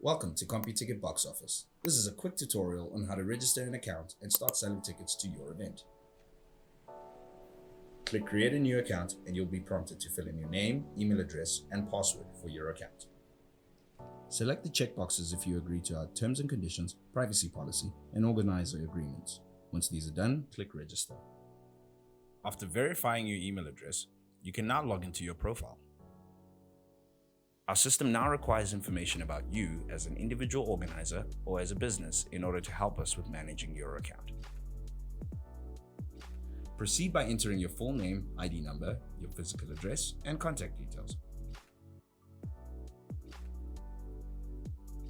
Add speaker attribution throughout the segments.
Speaker 1: Welcome to Computicket Box Office. This is a quick tutorial on how to register an account and start selling tickets to your event. Click Create a new account and you'll be prompted to fill in your name, email address, and password for your account. Select the checkboxes if you agree to our terms and conditions, privacy policy, and organizer agreements. Once these are done, click Register. After verifying your email address, you can now log into your profile. Our system now requires information about you as an individual organizer or as a business in order to help us with managing your account. Proceed by entering your full name, ID number, your physical address, and contact details.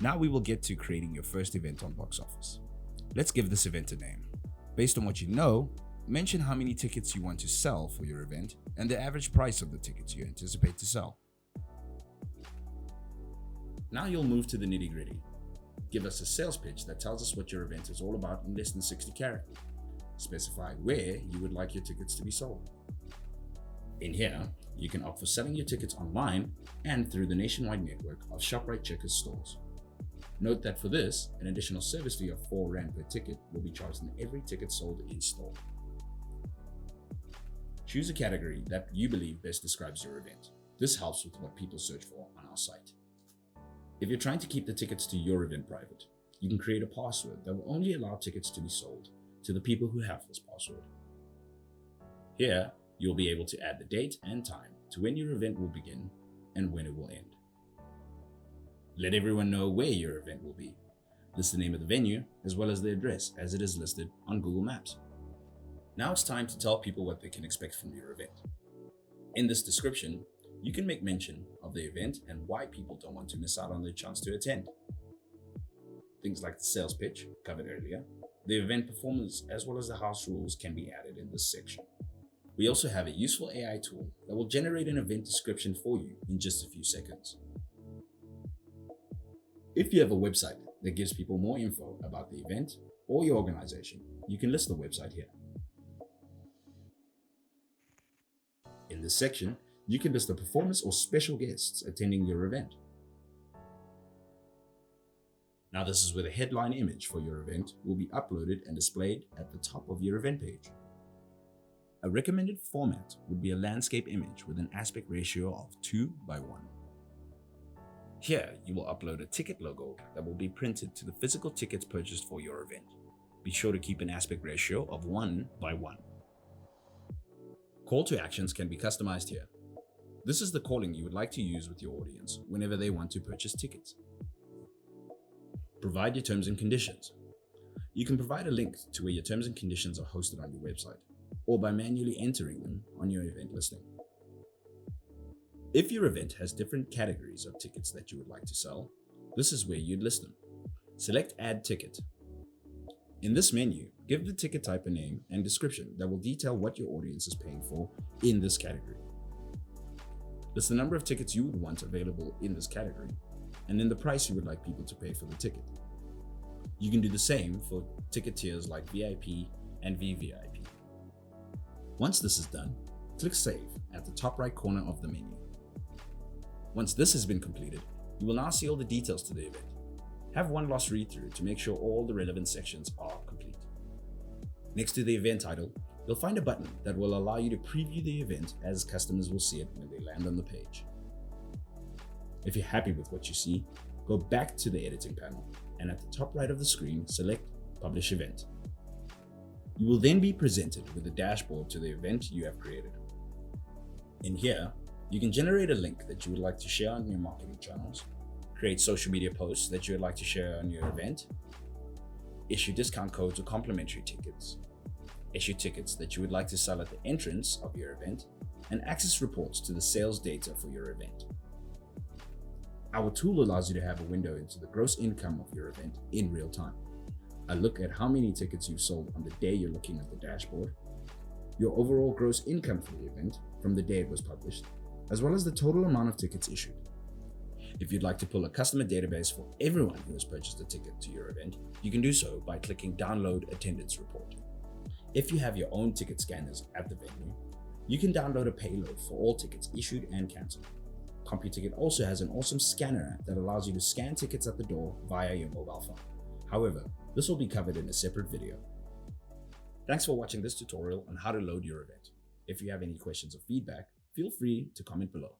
Speaker 1: Now we will get to creating your first event on Box Office. Let's give this event a name. Based on what you know, mention how many tickets you want to sell for your event and the average price of the tickets you anticipate to sell. Now you'll move to the nitty-gritty. Give us a sales pitch that tells us what your event is all about in less than 60 characters. Specify where you would like your tickets to be sold. In here, you can opt for selling your tickets online and through the nationwide network of ShopRite Checkers stores. Note that for this, an additional service fee of R4 per ticket will be charged on every ticket sold in store. Choose a category that you believe best describes your event. This helps with what people search for on our site. If you're trying to keep the tickets to your event private, you can create a password that will only allow tickets to be sold to the people who have this password. Here, you'll be able to add the date and time to when your event will begin and when it will end. Let everyone know where your event will be. List the name of the venue as well as the address as it is listed on Google Maps. Now it's time to tell people what they can expect from your event. In this description, you can make mention of the event and why people don't want to miss out on their chance to attend. Things like the sales pitch, covered earlier, the event performance, as well as the house rules can be added in this section. We also have a useful AI tool that will generate an event description for you in just a few seconds. If you have a website that gives people more info about the event or your organization, you can list the website here. In this section, you can list the performers or special guests attending your event. Now this is where the headline image for your event will be uploaded and displayed at the top of your event page. A recommended format would be a landscape image with an aspect ratio of 2:1. Here, you will upload a ticket logo that will be printed to the physical tickets purchased for your event. Be sure to keep an aspect ratio of 1:1. Call to actions can be customized here. This is the calling you would like to use with your audience whenever they want to purchase tickets. Provide your terms and conditions. You can provide a link to where your terms and conditions are hosted on your website, or by manually entering them on your event listing. If your event has different categories of tickets that you would like to sell, this is where you'd list them. Select Add Ticket. In this menu, give the ticket type a name and description that will detail what your audience is paying for in this category. List the number of tickets you would want available in this category, and then the price you would like people to pay for the ticket. You can do the same for ticket tiers like VIP and VVIP. Once this is done, click Save at the top right corner of the menu. Once this has been completed, you will now see all the details to the event. Have one last read through to make sure all the relevant sections are complete. Next to the event title, you'll find a button that will allow you to preview the event as customers will see it when they land on the page. If you're happy with what you see, go back to the editing panel and at the top right of the screen, select Publish Event. You will then be presented with a dashboard to the event you have created. In here, you can generate a link that you would like to share on your marketing channels, create social media posts that you would like to share on your event, issue discount codes or complimentary tickets, issue tickets that you would like to sell at the entrance of your event, and access reports to the sales data for your event. Our tool allows you to have a window into the gross income of your event in real time, a look at how many tickets you sold on the day you're looking at the dashboard, your overall gross income for the event from the day it was published, as well as the total amount of tickets issued. If you'd like to pull a customer database for everyone who has purchased a ticket to your event, you can do so by clicking Download Attendance Report. If you have your own ticket scanners at the venue, you can download a payload for all tickets issued and cancelled. Computicket also has an awesome scanner app that allows you to scan tickets at the door via your mobile phone. However, this will be covered in a separate video. Thanks for watching this tutorial on how to load your event. If you have any questions or feedback, feel free to comment below.